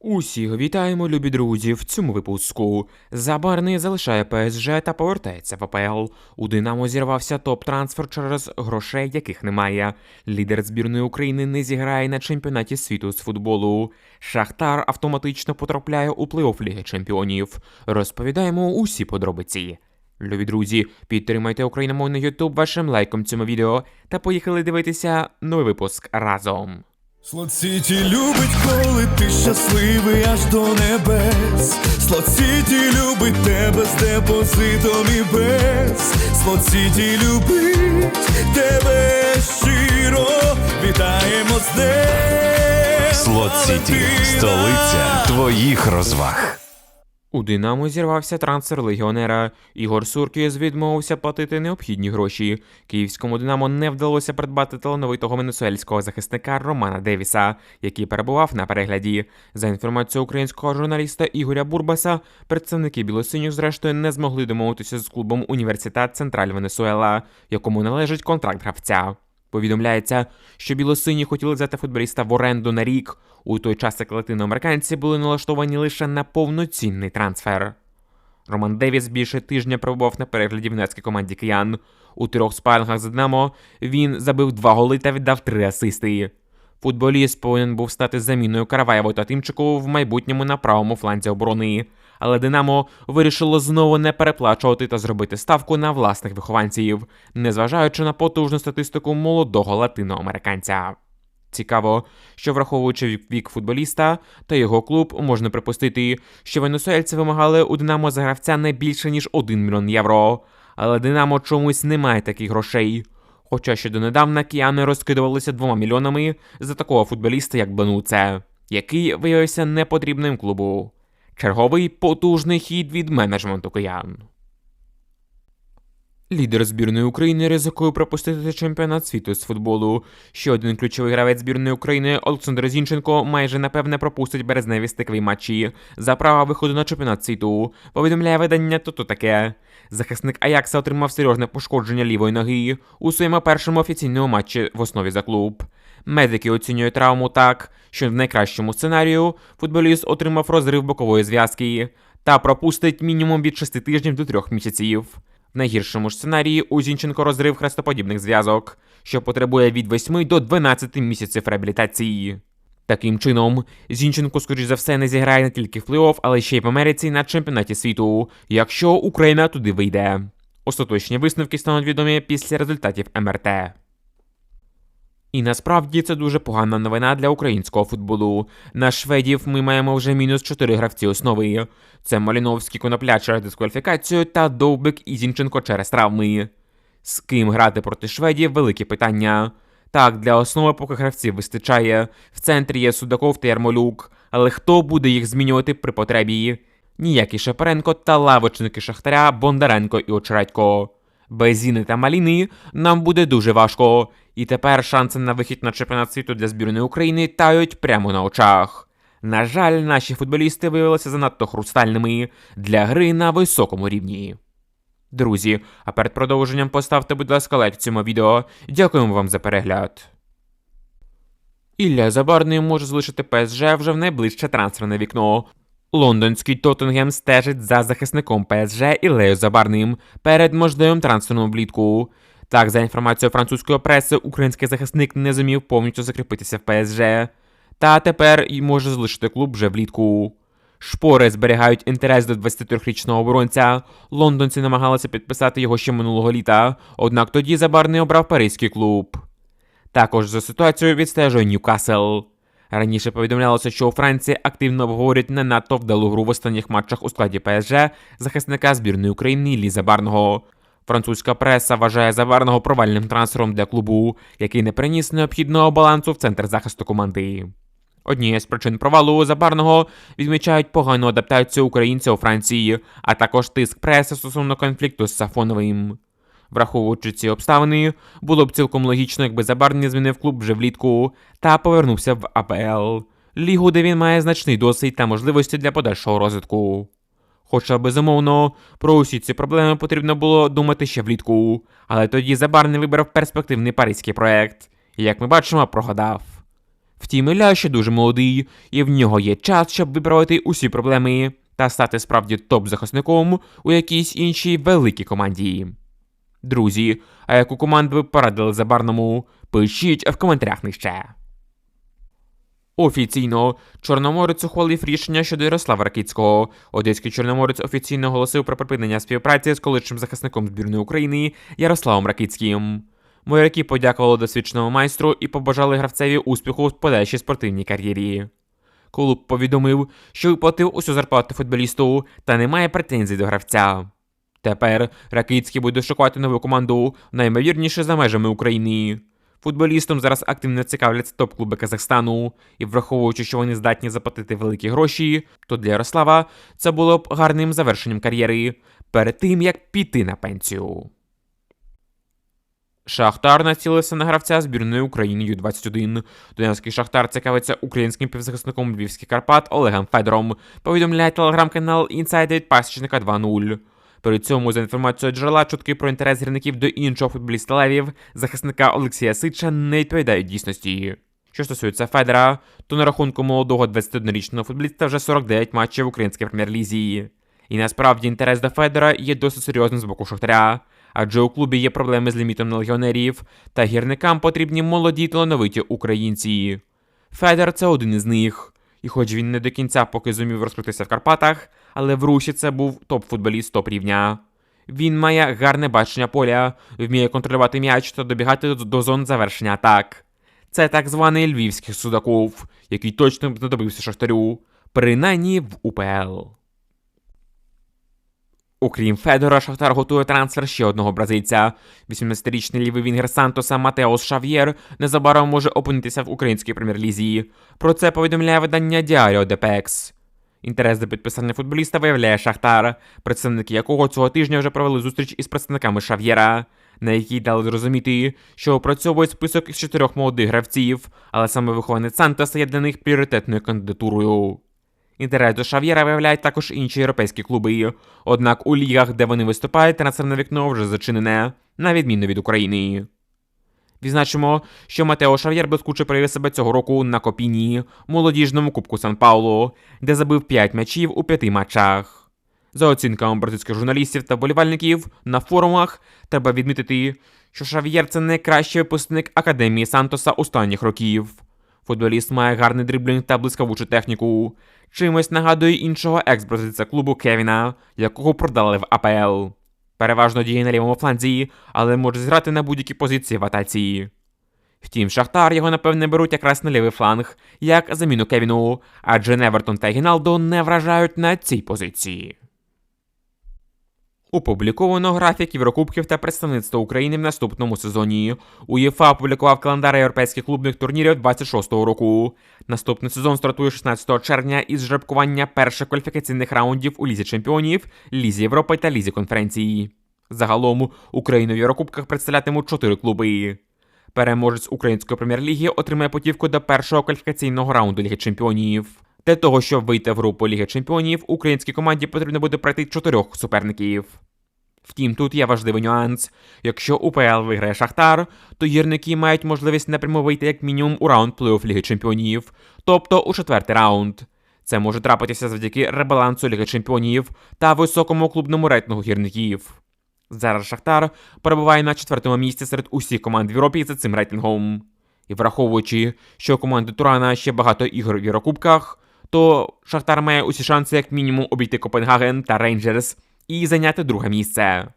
Усіх вітаємо, любі друзі, в цьому випуску. Забарний залишає ПСЖ та повертається в АПЛ. У Динамо зірвався топ-трансфер через грошей, яких немає. Лідер збірної України не зіграє на чемпіонаті світу з футболу. Шахтар автоматично потрапляє у плей-офф Ліги Чемпіонів. Розповідаємо усі подробиці. Любі друзі, підтримайте україномовний YouTube вашим лайком цьому відео та поїхали дивитися новий випуск разом. Слот-Сіті любить, коли ти щасливий аж до небес. Слот-Сіті любить тебе з депозитом і без. Слот-Сіті любить тебе щиро. Вітаємо з днем. Слот-Сіті – столиця твоїх розваг. У Динамо зірвався трансфер легіонера. Ігор Суркіс відмовився платити необхідні гроші. Київському Динамо не вдалося придбати талановитого венесуельського захисника Романа Девіса, який перебував на перегляді. За інформацією українського журналіста Ігоря Бурбаса, представники білосиніх зрештою не змогли домовитися з клубом Університет Централь Венесуела, якому належить контракт гравця. Повідомляється, що білосині хотіли взяти футболіста в оренду на рік, у той час як латиноамериканці були налаштовані лише на повноцінний трансфер. Роман Девіс більше тижня перебував на перегляді в нецькій команді киян. У 3 спарингах з Динамо він забив 2 голи та віддав 3 асисти. Футболіст повинен був стати заміною Караваєву та Тимчику в майбутньому на правому фланзі оборони. Але Динамо вирішило знову не переплачувати та зробити ставку на власних вихованців, незважаючи на потужну статистику молодого латиноамериканця. Цікаво, що враховуючи вік футболіста та його клуб, можна припустити, що венесуельці вимагали у Динамо за гравця не більше, ніж 1 мільйон євро. Але Динамо чомусь не має таких грошей. Хоча ще донедавна кияни розкидувалися 2 мільйонами за такого футболіста, як Бенуце, який виявився непотрібним клубу. Черговий потужний хід від менеджменту киян. Лідер збірної України ризикує пропустити чемпіонат світу з футболу. Ще один ключовий гравець збірної України Олександр Зінченко майже напевне пропустить березневі стикові матчі за право виходу на чемпіонат світу, повідомляє видання «То таке». Захисник Аякса отримав серйозне пошкодження лівої ноги у своєму першому офіційному матчі в основі за клуб. Медики оцінюють травму так, що в найкращому сценарію футболіст отримав розрив бокової зв'язки та пропустить мінімум від 6 тижнів до 3 місяців. В найгіршому ж сценарії у Зінченко розрив хрестоподібних зв'язок, що потребує від 8 до 12 місяців реабілітації. Таким чином, Зінченко, скоріш за все, не зіграє не тільки в плей-офф, але ще й в Америці на чемпіонаті світу, якщо Україна туди вийде. Остаточні висновки стануть відомі після результатів МРТ. І насправді це дуже погана новина для українського футболу. На шведів ми маємо вже мінус 4 гравці основи. Це Маліновський, Конопля через дискваліфікацію та Довбик і Зінченко через травми. З ким грати проти шведів – велике питання. Так, для основи поки гравців вистачає. В центрі є Судаков та Ярмолюк. Але хто буде їх змінювати при потребі? Ніякий Шапаренко та лавочники Шахтаря Бондаренко і Очередько. Без Зіни та Маліни нам буде дуже важко. І тепер шанси на вихід на чемпіонат світу для збірної України тають прямо на очах. На жаль, наші футболісти виявилися занадто хрустальними для гри на високому рівні. Друзі, а перед продовженням поставте, будь ласка, лайк цьому відео. Дякуємо вам за перегляд. Ілля Забарний може залишити ПСЖ вже в найближче трансферне вікно. Лондонський Тоттенгем стежить за захисником ПСЖ Іллею Забарним перед можливим трансфером влітку. Так, за інформацією французької преси, український захисник не зумів повністю закріпитися в ПСЖ. Та тепер і може залишити клуб вже влітку. Шпори зберігають інтерес до 23-річного оборонця. Лондонці намагалися підписати його ще минулого літа, однак тоді Забарний обрав паризький клуб. Також за ситуацією відстежує Ньюкасл. Раніше повідомлялося, що у Франції активно обговорюють не надто вдалу гру в останніх матчах у складі ПСЖ захисника збірної України Іллі Забарного. Французька преса вважає Забарного провальним трансфером для клубу, який не приніс необхідного балансу в центр захисту команди. Однією з причин провалу Забарного відмічають погану адаптацію українця у Франції, а також тиск преси стосовно конфлікту з Сафоновим. Враховуючи ці обставини, було б цілком логічно, якби Забарний змінив клуб вже влітку та повернувся в АПЛ, лігу, де він має значний досвід та можливості для подальшого розвитку. Хоча, безумовно, про усі ці проблеми потрібно було думати ще влітку, але тоді Забарний вибрав перспективний паризький проект, і, як ми бачимо, прогадав. Втім, Ілля ще дуже молодий, і в нього є час, щоб виправити усі проблеми та стати справді топ-захисником у якійсь іншій великій команді. Друзі, а яку команду ви порадили Забарному? Пишіть в коментарях нижче. Офіційно Чорноморець ухвалив рішення щодо Ярослава Ракицького. Одеський Чорноморець офіційно оголосив про припинення співпраці з колишнім захисником збірної України Ярославом Ракицьким. Моряки подякували досвідченому майстру і побажали гравцеві успіху в подальшій спортивній кар'єрі. Клуб повідомив, що виплатив усю зарплату футболісту та не має претензій до гравця. Тепер Ракицький буде шукати нову команду, наймовірніше за межами України. Футболістом зараз активно цікавляться топ-клуби Казахстану, і враховуючи, що вони здатні заплатити великі гроші, то для Ярослава це було б гарним завершенням кар'єри перед тим, як піти на пенсію. Шахтар націлився на гравця збірної України Ю-21. Донецький Шахтар цікавиться українським півзахисником Львівських Карпат Олегом Федором, повідомляє телеграм-канал Інсайд від Пасічника 2.0. При цьому, за інформацією джерела, чутки про інтерес гірників до іншого футболіста Левів, захисника Олексія Сича, не відповідають дійсності. Що стосується Федора, то на рахунку молодого 21-річного футболіста вже 49 матчів в українській прем'єр-лізі. І насправді інтерес до Федора є досить серйозним з боку Шахтаря, адже у клубі є проблеми з лімітом на легіонерів, та гірникам потрібні молоді талановиті українці. Федор – це один із них. І хоч він не до кінця поки зумів розкрутися в Карпатах, але в Русі це був топ-футболіст топ-рівня. Він має гарне бачення поля, вміє контролювати м'яч та добігати до зон завершення атак. Це так званий львівський Судаков, який точно знадобився Шахтарю, принаймні в УПЛ. Окрім Федора, Шахтар готує трансфер ще одного бразильця. 18-річний лівий вінгер Сантоса Матеос Шав'єр незабаром може опинитися в українській прем'єр-лізі. Про це повідомляє видання Diario de PEX. Інтерес до підписання футболіста виявляє Шахтар, представники якого цього тижня вже провели зустріч із представниками Шав'єра, на якій дали зрозуміти, що опрацьовують список із 4 молодих гравців, але саме вихованець Сантоса є для них пріоритетною кандидатурою. Інтерес до Шав'єра виявляють також інші європейські клуби, однак у лігах, де вони виступають, трансферне вікно вже зачинене, на відміну від України. Відзначимо, що Матео Шав'єр блискуче проявив себе цього року на Копіні, молодіжному Кубку Сан-Паулу, де забив 5 м'ячів у 5 матчах. За оцінками бразильських журналістів та вболівальників на форумах, треба відмітити, що Шав'єр – це найкращий випускник Академії Сантоса останніх років. Футболіст має гарний дриблінг та блискавучу техніку. Чимось нагадує іншого екс-бразильця клубу Кевіна, якого продали в АПЛ. Переважно діє на лівому фланзі, але може зіграти на будь-якій позиції в атаці. Втім, Шахтар його, напевне, беруть якраз на лівий фланг, як заміну Кевіну, адже Невертон та Гіналдо не вражають на цій позиції. Опубліковано графік Єврокубків та представництва України в наступному сезоні. УЄФА опублікував календар європейських клубних турнірів 26-го року. Наступний сезон стартує 16 червня із жеребкування перших кваліфікаційних раундів у Лізі Чемпіонів, Лізі Європи та Лізі Конференції. Загалом Україну в Єврокубках представлятимуть 4 клуби. Переможець української прем'єр-ліги отримає путівку до першого кваліфікаційного раунду Ліги Чемпіонів. Для того, щоб вийти в групу Ліги Чемпіонів, українській команді потрібно буде пройти 4 суперників. Втім, тут є важливий нюанс. Якщо УПЛ виграє Шахтар, то гірники мають можливість напряму вийти як мінімум у раунд плей-офф Ліги Чемпіонів, тобто у 4-й раунд. Це може трапитися завдяки ребалансу Ліги Чемпіонів та високому клубному рейтингу гірників. Зараз Шахтар перебуває на 4-му місці серед усіх команд в Європі за цим рейтингом. І враховуючи, що у команди Турана ще багато ігор в Єврокубках, то Шахтар має усі шанси як мінімум обійти Копенгаген та Рейнджерс і зайняти 2-ге місце.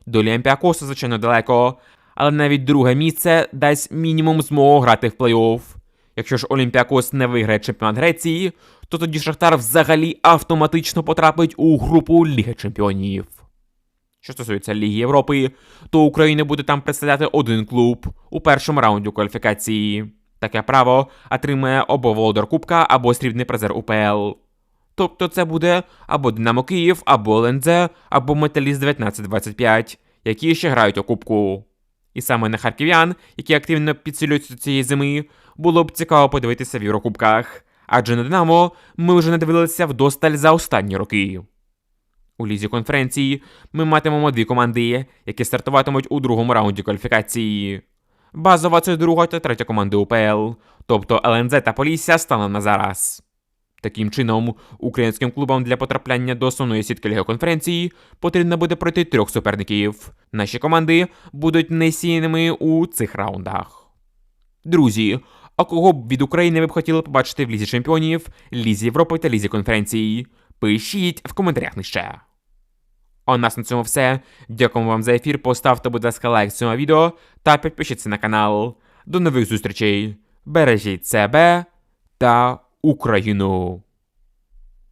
До Олімпіакоса, звичайно, далеко, але навіть 2-ге місце дасть мінімум змогу грати в плей-офф. Якщо ж Олімпіакос не виграє чемпіонат Греції, то тоді Шахтар взагалі автоматично потрапить у групу Ліги Чемпіонів. Що стосується Ліги Європи, то Україна буде там представляти один клуб у першому раунді кваліфікації. Таке право отримає або володар Кубка, або срібний призер УПЛ. Тобто це буде або Динамо Київ, або ЛНЗ, або Металіст 1925, які ще грають у Кубку. І саме на харків'ян, які активно підсилюються цієї зими, було б цікаво подивитися в Єврокубках. Адже на Динамо ми вже не дивилися вдосталь за останні роки. У Лізі Конференції ми матимемо 2 команди, які стартуватимуть у 2-му раунді кваліфікації. Базова – це 2-та та 3-та команди УПЛ, тобто ЛНЗ та Полісся станом на зараз. Таким чином, українським клубам для потрапляння до основної сітки Ліги конференції потрібно буде пройти 3 суперників. Наші команди будуть несійними у цих раундах. Друзі, а кого б від України ви б хотіли побачити в Лізі Чемпіонів, Лізі Європи та Лізі конференції? Пишіть в коментарях нижче. А у нас на цьому все. Дякуємо вам за ефір, поставте, будь ласка, лайк цьому відео та підпишіться на канал. До нових зустрічей. Бережіть себе та Україну.